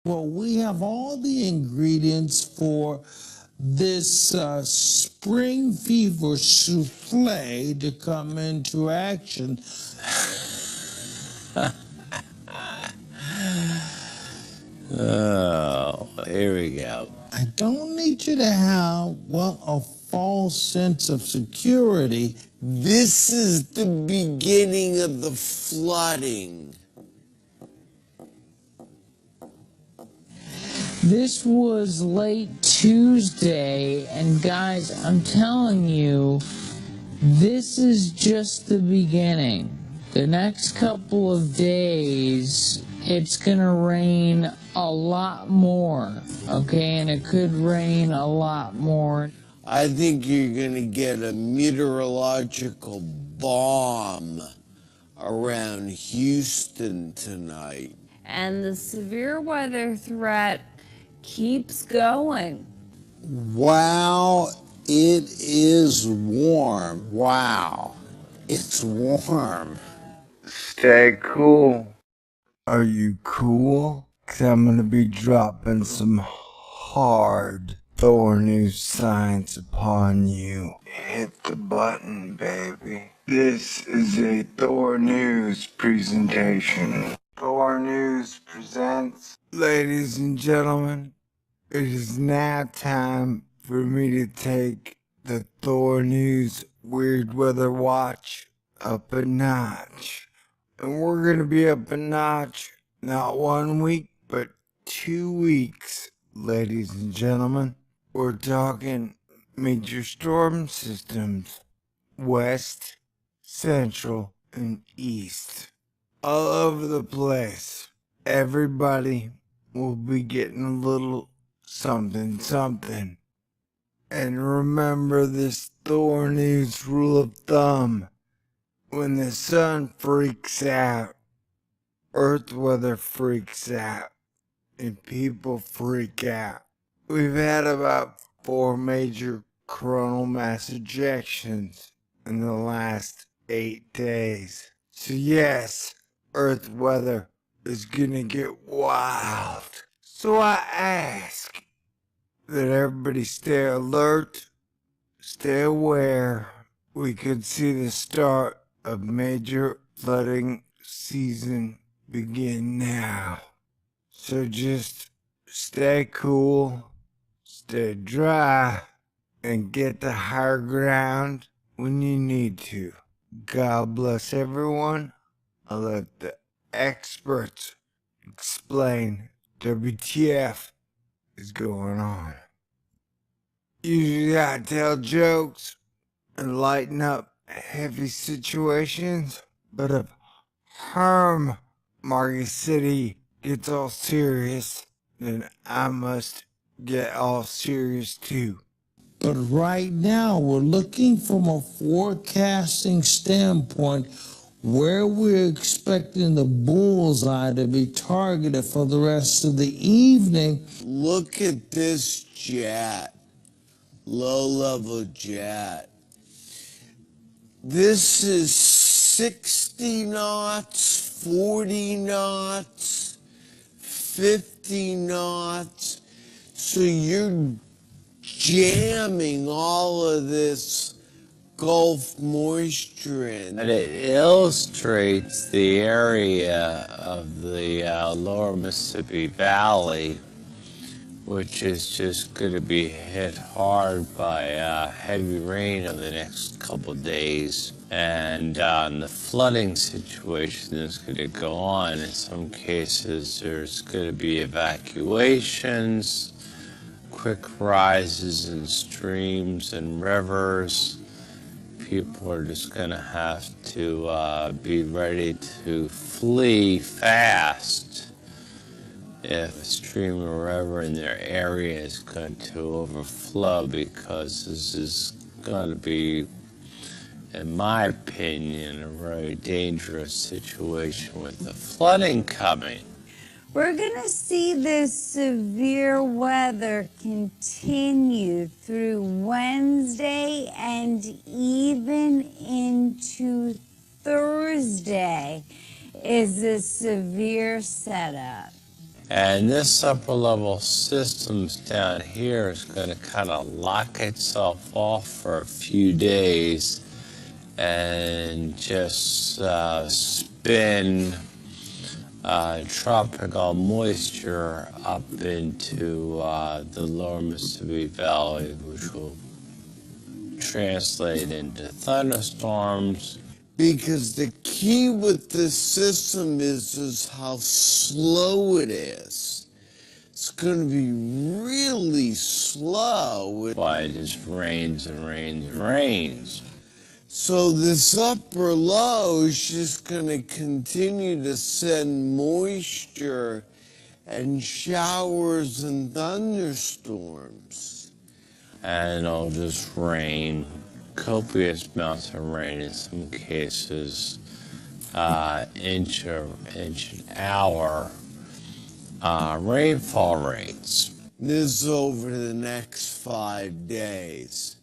Well, we have all the ingredients for this spring fever souffle to come into action. Oh, here we go. I don't need you to have, well, a false sense of security. This is the beginning of the flooding. This was late Tuesday, and guys, I'm telling you, this is just the beginning. The next couple of days, it's gonna rain a lot more, okay? And it could rain a lot more. I think you're gonna get a meteorological bomb around Houston tonight. And the severe weather threat keeps going. Wow, it is warm. Wow, it's warm. Stay cool. Are you cool? 'Cause I'm gonna be dropping some hard Thor news science upon you. Hit the button, baby. This is a Thor News presentation. Thor News presents, ladies and gentlemen, it is now time for me to take the Thor News Weird Weather Watch up a notch. And we're gonna be up a notch, not 1 week, but 2 weeks, ladies and gentlemen. We're talking major storm systems, west, central, and east. All over the place. Everybody will be getting a little something, something. And remember this Thor News rule of thumb. When the sun freaks out, Earth weather freaks out, and people freak out. We've had about 4 major coronal mass ejections in the last 8 days. So yes, Earth weather is gonna get wild. So I ask that everybody stay alert, stay aware. We could see the start of major flooding season begin now. So just stay cool, stay dry, and get to higher ground when you need to. God bless everyone. I'll let the experts explain WTF is going on. Usually I tell jokes and lighten up heavy situations, but if Herm Market City gets all serious, then I must get all serious too. But right now, we're looking from a forecasting standpoint where we're expecting the bullseye to be targeted for the rest of the evening. Look at this jet, low-level jet. This is 60 knots, 40 knots, 50 knots. So you're jamming all of this Gulf moisture in. And it illustrates the area of the lower Mississippi Valley, which is just going to be hit hard by heavy rain over the next couple of days. And the flooding situation is going to go on. In some cases, there's going to be evacuations, quick rises in streams and rivers. People are just going to have to be ready to flee fast if a stream or river in their area is going to overflow, because this is going to be, in my opinion, a very dangerous situation with the flooding coming. We're going to see this severe weather continue through Wednesday and even into Thursday is a severe setup. And this upper level systems down here is going to kind of lock itself off for a few days and just spin tropical moisture up into the lower Mississippi Valley, which will translate into thunderstorms. Because the key with this system is how slow it is. It's going to be really slow. Why it just rains and rains and rains. So this upper low is just going to continue to send moisture and showers and thunderstorms. And it'll just rain, copious amounts of rain in some cases, inch an hour rainfall rates. This is over the next 5 days.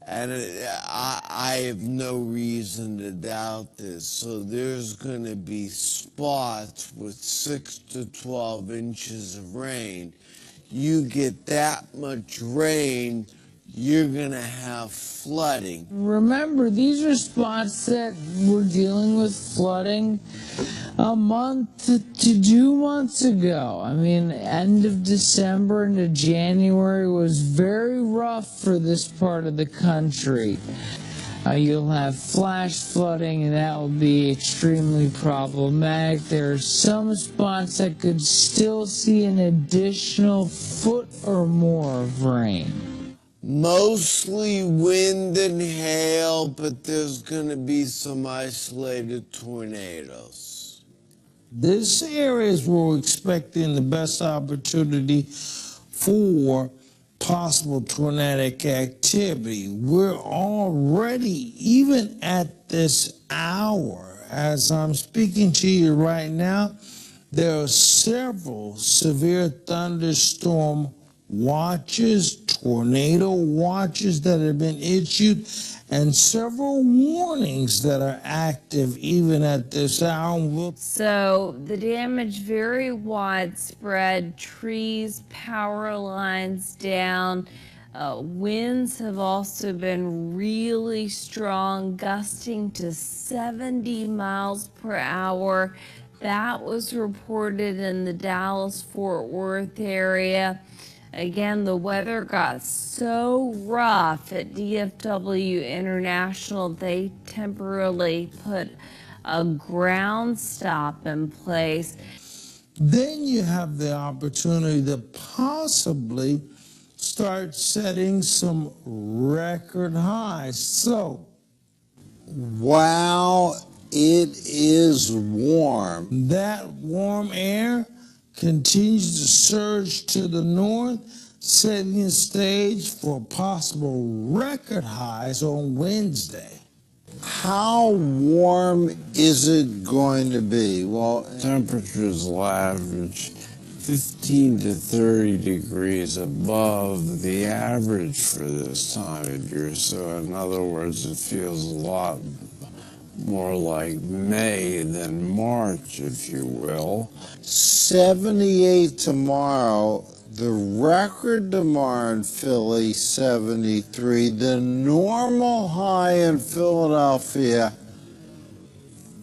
And I have no reason to doubt this. So there's going to be spots with 6 to 12 inches of rain. You get that much rain, you're going to have flooding. Remember, these are spots that were dealing with flooding a month to 2 months ago. I mean, end of December into January was very rough for this part of the country. You'll have flash flooding, and that will be extremely problematic. There are some spots that could still see an additional foot or more of rain. Mostly wind and hail, but there's going to be some isolated tornadoes. This area is where we're expecting the best opportunity for possible tornadic activity. We're already, even at this hour, as I'm speaking to you right now, there are several severe thunderstorm watches, tornado watches that have been issued, and several warnings that are active even at this hour. So the damage very widespread, trees, power lines down. Winds have also been really strong, gusting to 70 miles per hour. That was reported in the Dallas-Fort Worth area. Again, the weather got so rough at DFW International, they temporarily put a ground stop in place. Then you have the opportunity to possibly start setting some record highs. So, wow, it is warm. That warm air continues to surge to the north, setting the stage for possible record highs on Wednesday. How warm is it going to be? Well, temperatures will average 15 to 30 degrees above the average for this time of year. So in other words, it feels a lot more like May than March, if you will. 78 tomorrow. The record tomorrow in Philly, 73. The normal high in Philadelphia,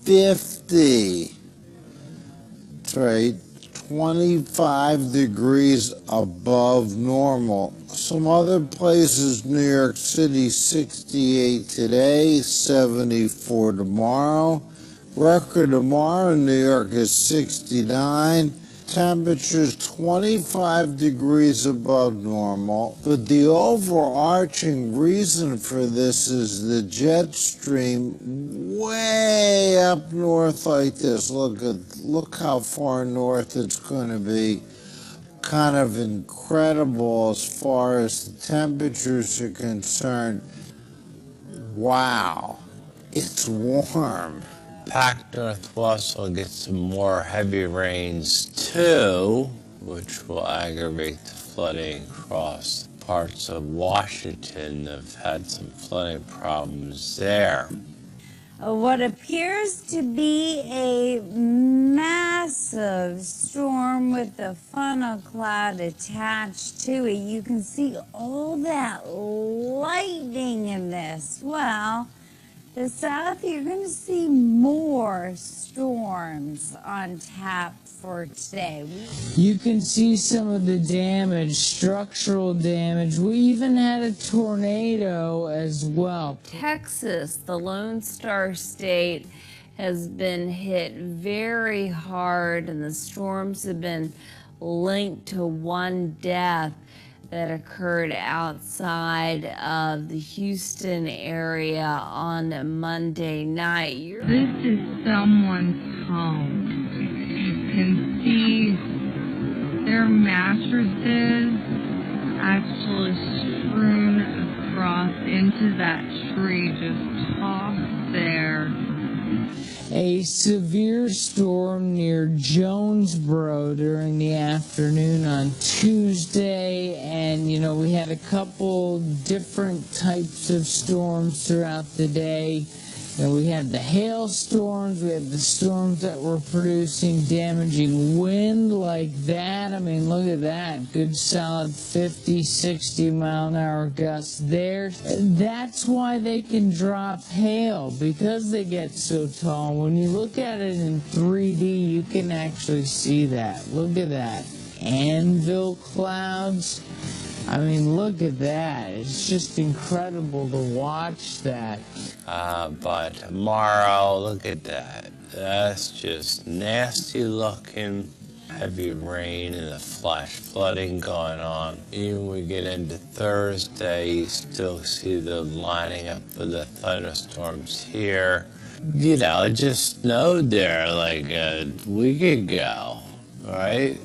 50. That's right, 25 degrees above normal. Some other places, New York City, 68 today, 74 tomorrow. Record tomorrow in New York is 69. Temperatures 25 degrees above normal. But the overarching reason for this is the jet stream way up north like this. Look how far north it's going to be. Kind of incredible as far as the temperatures are concerned. Wow, it's warm. Pac Northwest will get some more heavy rains too, which will aggravate the flooding across parts of Washington that have had some flooding problems there. what appears to be a massive storm with a funnel cloud attached to it. You can see all that lightning in this. Well, the south, you're going to see more storms on tap for today. You can see some of the damage, structural damage. We even had a tornado as well. Texas, the Lone Star State, has been hit very hard, and the storms have been linked to one death that occurred outside of the Houston area on Monday night. This is someone's home. You can see their mattresses actually strewn across into that tree, just tossed there. A severe storm near Jonesboro during the afternoon on Tuesday, and we had a couple different types of storms throughout the day. We had the hailstorms, we had the storms that were producing damaging wind like that. I mean, look at that, good solid 50, 60 mile an hour gusts there. That's why they can drop hail, because they get so tall. When you look at it in 3D, you can actually see that. Look at that, anvil clouds. I mean, look at that. It's just incredible to watch that. But tomorrow, look at that. That's just nasty looking. Heavy rain and the flash flooding going on. Even when we get into Thursday, you still see the lining up of the thunderstorms here. It just snowed there like a week ago, right?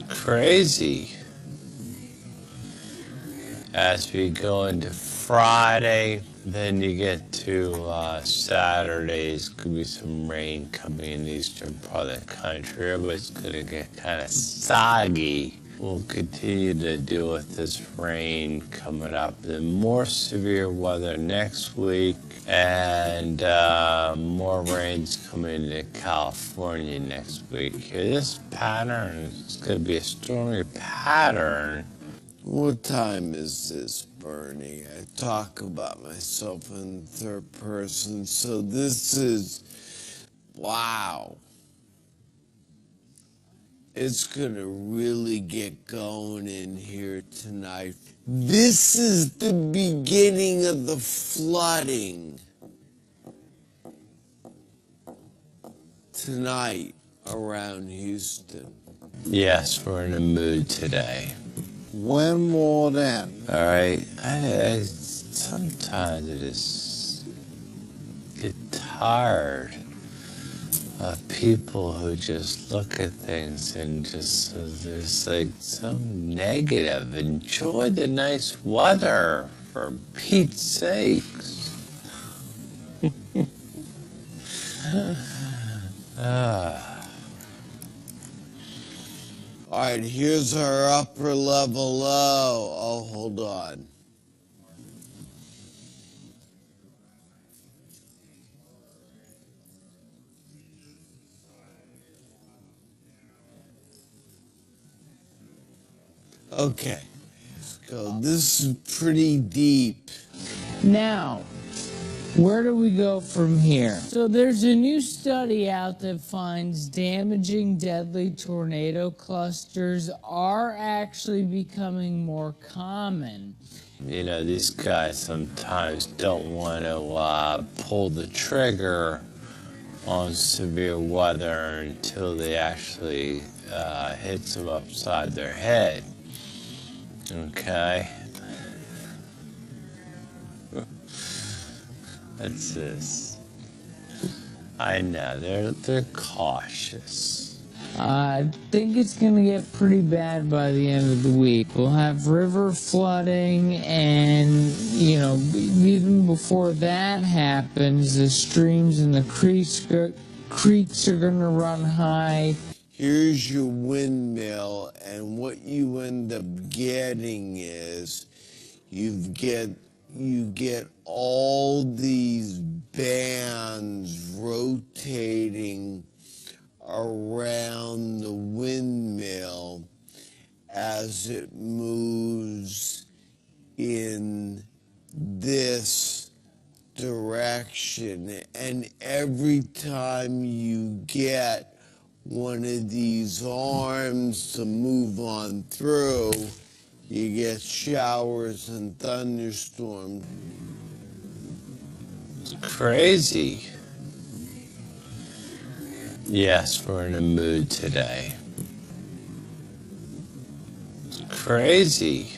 Crazy. As we go into Friday, then you get to Saturdays, could be some rain coming in the eastern part of the country. Everybody's gonna get kind of soggy. We'll continue to deal with this rain coming up. Then more severe weather next week, and more rains coming into California next week. Here, this pattern is going to be a stormy pattern. What time is this, Bernie? I talk about myself in third person, so this is, wow. It's gonna really get going in here tonight. This is the beginning of the flooding tonight around Houston. Yes, we're in a mood today. When will it end? All right, I sometimes I just get tired of people who just look at things and just, there's like so negative. Enjoy the nice weather, for Pete's sakes. All right, here's our upper level low. Oh, hold on. Okay, let's go. This is pretty deep. Now, where do we go from here? So there's a new study out that finds damaging, deadly tornado clusters are actually becoming more common. These guys sometimes don't want to pull the trigger on severe weather until they actually hits them upside their head. Okay. What's this? I know, they're cautious. I think it's going to get pretty bad by the end of the week. We'll have river flooding, and, even before that happens, the streams and the creeks are going to run high. Here's your windmill, and what you end up getting is you get you get all these bands rotating around the windmill as it moves in this direction. And every time you get one of these arms to move on through, you get showers and thunderstorms. It's crazy. Yes, we're in a mood today. It's crazy.